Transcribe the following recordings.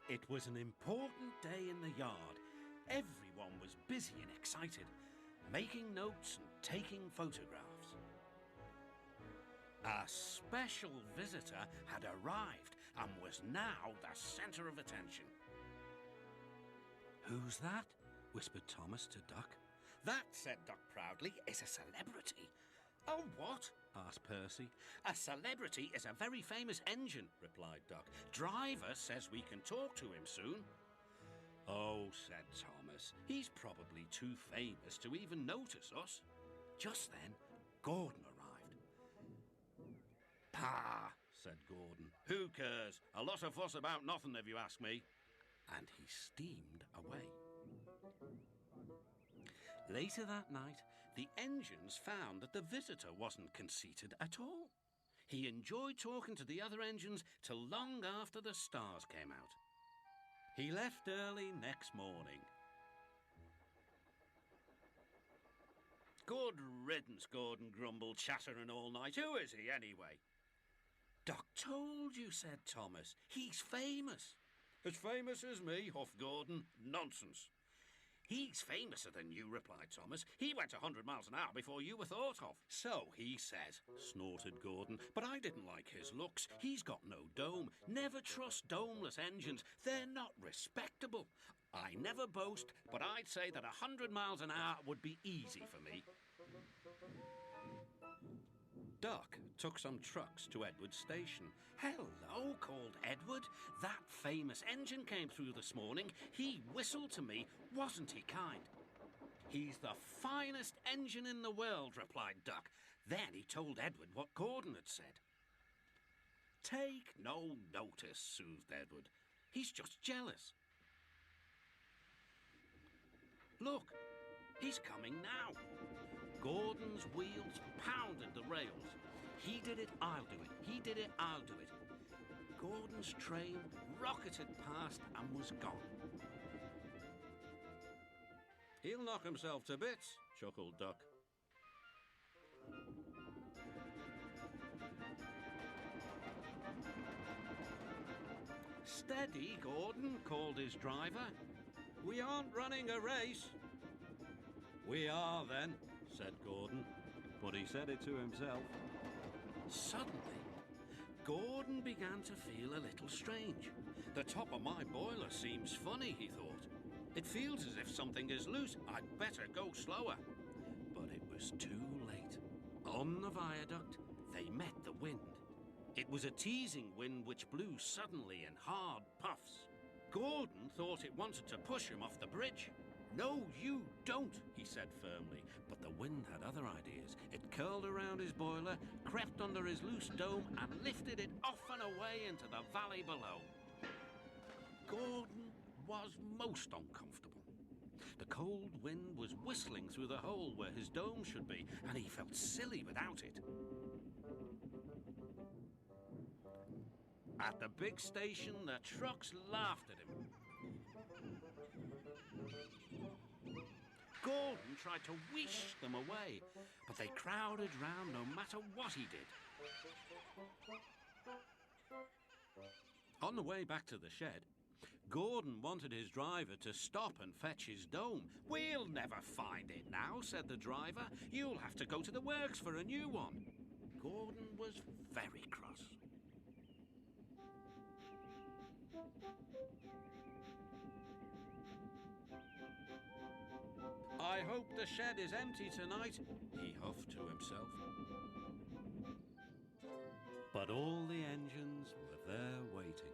It was an important day in the yard. Everyone was busy and excited, making notes and taking photographs. A special visitor had arrived and was now the centre of attention. "Who's that?" whispered Thomas to Duck. "That," said Duck proudly, "is a celebrity." "Oh, what?" asked Percy. "A celebrity is a very famous engine," replied Duck. "Driver says we can talk to him soon." "Oh," said Thomas, "he's probably too famous to even notice us." Just then, Gordon arrived. "Pah," said Gordon. "Who cares? A lot of fuss about nothing, if you ask me." And he steamed away. Later that night, the engines found that the visitor wasn't conceited at all. He enjoyed talking to the other engines till long after the stars came out. He left early next morning. "Good riddance," Gordon grumbled, chattering all night. "Who is he, anyway?" "Doc told you," said Thomas. "He's famous." "As famous as me?" huffed Gordon. "Nonsense." "He's famouser than you," replied Thomas. "He went 100 miles an hour before you were thought of." "So he says," snorted Gordon. "But I didn't like his looks. He's got no dome. Never trust domeless engines. They're not respectable. I never boast, but I'd say that 100 miles an hour would be easy for me." Duck took some trucks to Edward's station. "Hello," called Edward. "That famous engine came through this morning. He whistled to me. Wasn't he kind?" "He's the finest engine in the world," replied Duck. Then he told Edward what Gordon had said. "Take no notice," soothed Edward. "He's just jealous. Look, he's coming now." Gordon's wheels pounded the rails. "He did it, I'll do it. He did it, I'll do it." Gordon's train rocketed past and was gone. "He'll knock himself to bits," chuckled Duck. "Steady, Gordon," called his driver. "We aren't running a race." "We are, then," said Gordon, but he said it to himself. Suddenly, Gordon began to feel a little strange. "The top of my boiler seems funny," he thought. "It feels as if something is loose. I'd better go slower." But it was too late. On the viaduct, they met the wind. It was a teasing wind which blew suddenly in hard puffs. Gordon thought it wanted to push him off the bridge. "No, you don't," he said firmly. But the wind had other ideas. It curled around his boiler, crept under his loose dome, and lifted it off and away into the valley below. Gordon was most uncomfortable. The cold wind was whistling through the hole where his dome should be, and he felt silly without it. At the big station, the trucks laughed at him. Gordon tried to whisk them away, but they crowded round no matter what he did. On the way back to the shed, Gordon wanted his driver to stop and fetch his dome. "We'll never find it now," said the driver. "You'll have to go to the works for a new one." Gordon was very cross. "I hope the shed is empty tonight," he huffed to himself. But all the engines were there waiting.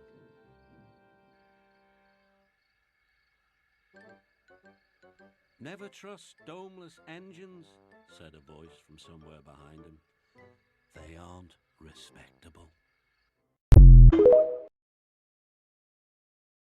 "Never trust domeless engines," said a voice from somewhere behind him. "They aren't respectable."